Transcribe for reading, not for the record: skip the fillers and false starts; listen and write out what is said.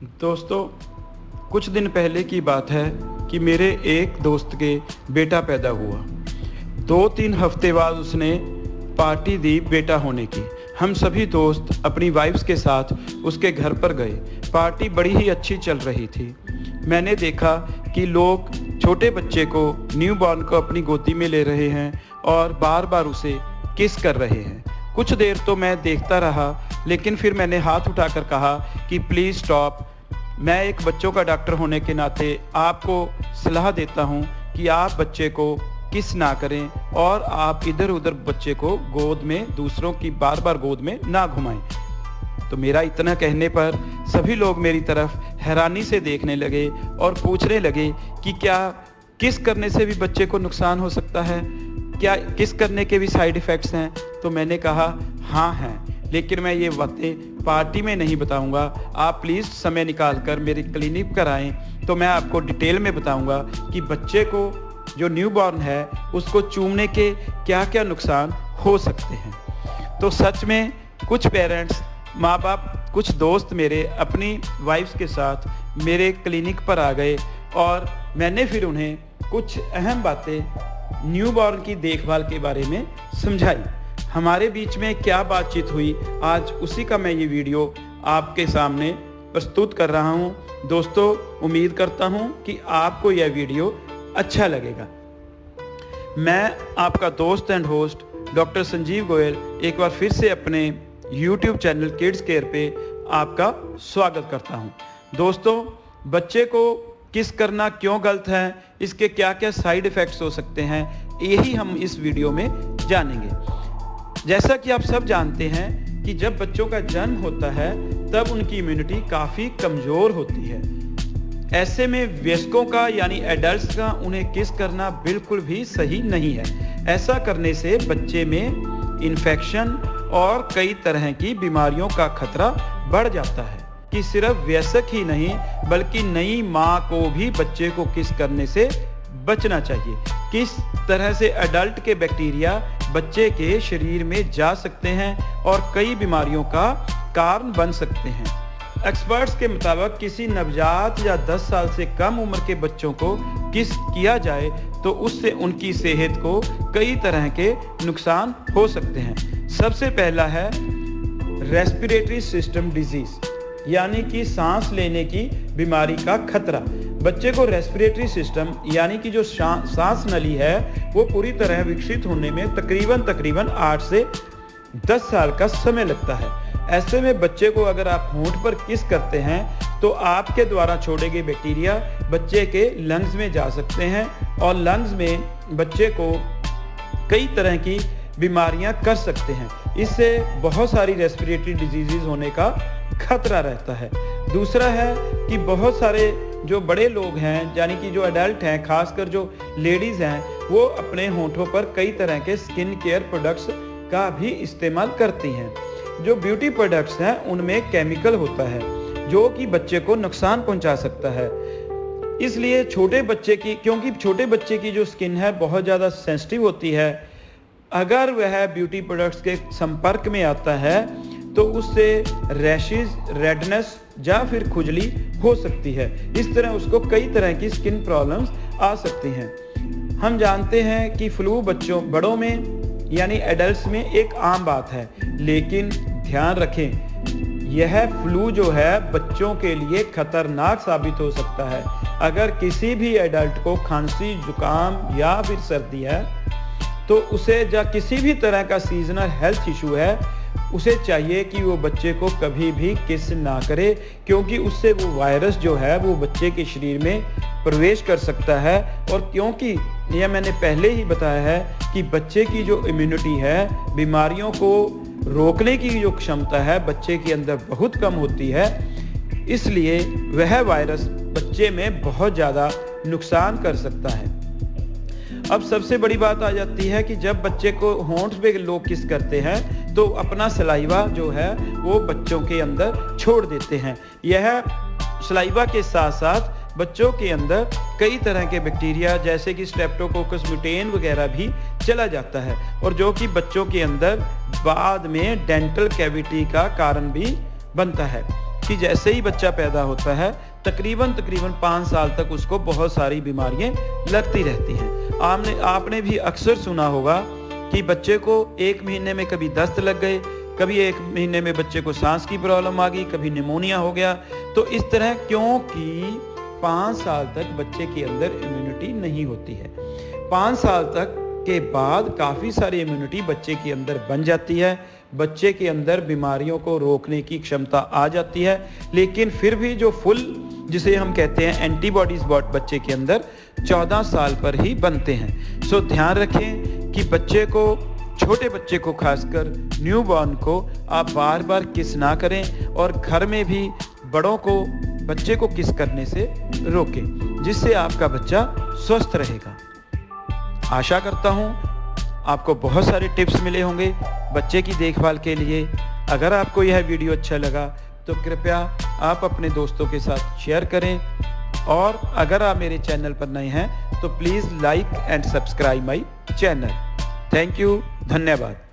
दोस्तों, कुछ दिन पहले की बात है कि मेरे एक दोस्त के बेटा पैदा हुआ। 2-3 हफ्ते बाद उसने पार्टी दी बेटा होने की। हम सभी दोस्त अपनी वाइफ्स के साथ उसके घर पर गए। पार्टी बड़ी ही अच्छी चल रही थी। मैंने देखा कि लोग छोटे बच्चे को, न्यू बॉर्न को अपनी गोदी में ले रहे हैं और बार बार उसे किस कर रहे हैं। कुछ देर तो मैं देखता रहा, लेकिन फिर मैंने हाथ उठाकर कहा कि प्लीज़ स्टॉप। मैं एक बच्चों का डॉक्टर होने के नाते आपको सलाह देता हूं कि आप बच्चे को किस ना करें और आप इधर उधर बच्चे को गोद में, दूसरों की बार बार गोद में ना घुमाएं। तो मेरा इतना कहने पर सभी लोग मेरी तरफ हैरानी से देखने लगे और पूछने लगे कि क्या किस करने से भी बच्चे को नुकसान हो सकता है? क्या किस करने के भी साइड इफ़ेक्ट्स हैं? तो मैंने कहा हाँ हैं, लेकिन मैं ये बातें पार्टी में नहीं बताऊंगा। आप प्लीज़ समय निकाल कर मेरी क्लिनिक पर आएँ, तो मैं आपको डिटेल में बताऊंगा कि बच्चे को जो न्यू बॉर्न है उसको चूमने के क्या क्या नुकसान हो सकते हैं। तो सच में कुछ पेरेंट्स, माँ बाप, कुछ दोस्त मेरे अपनी वाइफ्स के साथ मेरे क्लिनिक पर आ गए और मैंने फिर उन्हें कुछ अहम बातें न्यू बॉर्न की देखभाल के बारे में समझाई। हमारे बीच में क्या बातचीत हुई, आज उसी का मैं ये वीडियो आपके सामने प्रस्तुत कर रहा हूँ। दोस्तों, उम्मीद करता हूँ कि आपको यह वीडियो अच्छा लगेगा। मैं आपका दोस्त and host doctor Sanjeev Goyal एक बार फिर से अपने YouTube चैनल किड्स केयर पे आपका स्वागत करता हूं। दोस्तों, बच्चे को किस करना क्यों गलत है, इसके क्या क्या साइड इफ़ेक्ट्स हो सकते हैं, यही हम इस वीडियो में जानेंगे। जैसा कि आप सब जानते हैं कि जब बच्चों का जन्म होता है तब उनकी इम्यूनिटी काफ़ी कमज़ोर होती है। ऐसे में वयस्कों का यानी एडल्ट्स का उन्हें किस करना बिल्कुल भी सही नहीं है। ऐसा करने से बच्चे में इन्फेक्शन और कई तरह की बीमारियों का खतरा बढ़ जाता है कि सिर्फ वयस्क ही नहीं बल्कि नई माँ को भी बच्चे को किस करने से बचना चाहिए। किस तरह से एडल्ट के बैक्टीरिया बच्चे के शरीर में जा सकते हैं और कई बीमारियों का कारण बन सकते हैं। एक्सपर्ट्स के मुताबिक किसी नवजात या 10 साल से कम उम्र के बच्चों को किस किया जाए तो उससे उनकी सेहत को कई तरह के नुकसान हो सकते हैं। सबसे पहला है रेस्पिरेटरी सिस्टम डिजीज, यानी कि सांस लेने की बीमारी का खतरा। बच्चे को रेस्पिरेटरी सिस्टम यानी कि जो सांस नली है वो पूरी तरह विकसित होने में तकरीबन 8 से 10 साल का समय लगता है। ऐसे में बच्चे को अगर आप होंठ पर किस करते हैं तो आपके द्वारा छोड़े गए बैक्टीरिया बच्चे के लंग्स में जा सकते हैं और लंग्स में बच्चे को कई तरह की बीमारियां कर सकते हैं। इससे बहुत सारी रेस्पिरेटरी डिजीजेज होने का खतरा रहता है। दूसरा है कि बहुत सारे जो बड़े लोग हैं यानी कि जो एडल्ट हैं, खासकर जो लेडीज़ हैं, वो अपने होंठों पर कई तरह के स्किन केयर प्रोडक्ट्स का भी इस्तेमाल करती हैं। जो ब्यूटी प्रोडक्ट्स हैं उनमें केमिकल होता है जो कि बच्चे को नुकसान पहुंचा सकता है। इसलिए क्योंकि छोटे बच्चे की जो स्किन है बहुत ज़्यादा सेंसिटिव होती है, अगर वह ब्यूटी प्रोडक्ट्स के संपर्क में आता है तो उससे रैशेज, रेडनेस या फिर खुजली हो सकती है। इस तरह उसको कई तरह की स्किन प्रॉब्लम्स आ सकती हैं। हम जानते हैं कि फ्लू बड़ों में यानी एडल्ट्स में एक आम बात है, लेकिन ध्यान रखें यह फ्लू जो है बच्चों के लिए खतरनाक साबित हो सकता है। अगर किसी भी एडल्ट को खांसी, जुकाम या फिर सर्दी है तो उसे या किसी भी तरह का सीजनल हेल्थ इशू है, उसे चाहिए कि वो बच्चे को कभी भी किस ना करे, क्योंकि उससे वो वायरस जो है वो बच्चे के शरीर में प्रवेश कर सकता है। और क्योंकि यह मैंने पहले ही बताया है कि बच्चे की जो इम्यूनिटी है, बीमारियों को रोकने की जो क्षमता है बच्चे के अंदर बहुत कम होती है, इसलिए वह वायरस बच्चे में बहुत ज़्यादा नुकसान कर सकता है। अब सबसे बड़ी बात आ जाती है कि जब बच्चे को होंठ पे लोग किस करते हैं तो अपना सलाइवा जो है वो बच्चों के अंदर छोड़ देते हैं। यह सलाइवा के साथ साथ बच्चों के अंदर कई तरह के बैक्टीरिया जैसे कि स्ट्रेप्टोकोकस म्यूटेन वगैरह भी चला जाता है, और जो कि बच्चों के अंदर बाद में डेंटल कैविटी का कारण भी बनता है। कि जैसे ही बच्चा पैदा होता है तकरीबन 5 साल तक उसको बहुत सारी बीमारियां लगती रहती हैं। आपने भी अक्सर सुना होगा कि बच्चे को 1 महीने में कभी दस्त लग गए, कभी 1 महीने में बच्चे को सांस की प्रॉब्लम आ गई, कभी निमोनिया हो गया। तो इस तरह क्योंकि 5 साल तक बच्चे के अंदर इम्यूनिटी नहीं होती है। 5 साल तक के बाद काफ़ी सारी इम्यूनिटी बच्चे के अंदर बन जाती है, बच्चे के अंदर बीमारियों को रोकने की क्षमता आ जाती है। लेकिन फिर भी जो फुल जिसे हम कहते हैं एंटीबॉडीज बच्चे के अंदर 14 साल पर ही बनते हैं। सो ध्यान रखें कि बच्चे को, छोटे बच्चे को खासकर न्यूबॉर्न को आप बार बार किस ना करें और घर में भी बड़ों को बच्चे को किस करने से रोकें, जिससे आपका बच्चा स्वस्थ रहेगा। आशा करता हूँ आपको बहुत सारे टिप्स मिले होंगे बच्चे की देखभाल के लिए। अगर आपको यह वीडियो अच्छा लगा तो कृपया आप अपने दोस्तों के साथ शेयर करें, और अगर आप मेरे चैनल पर नए हैं तो please like and subscribe my channel. Thank you, धन्यवाद।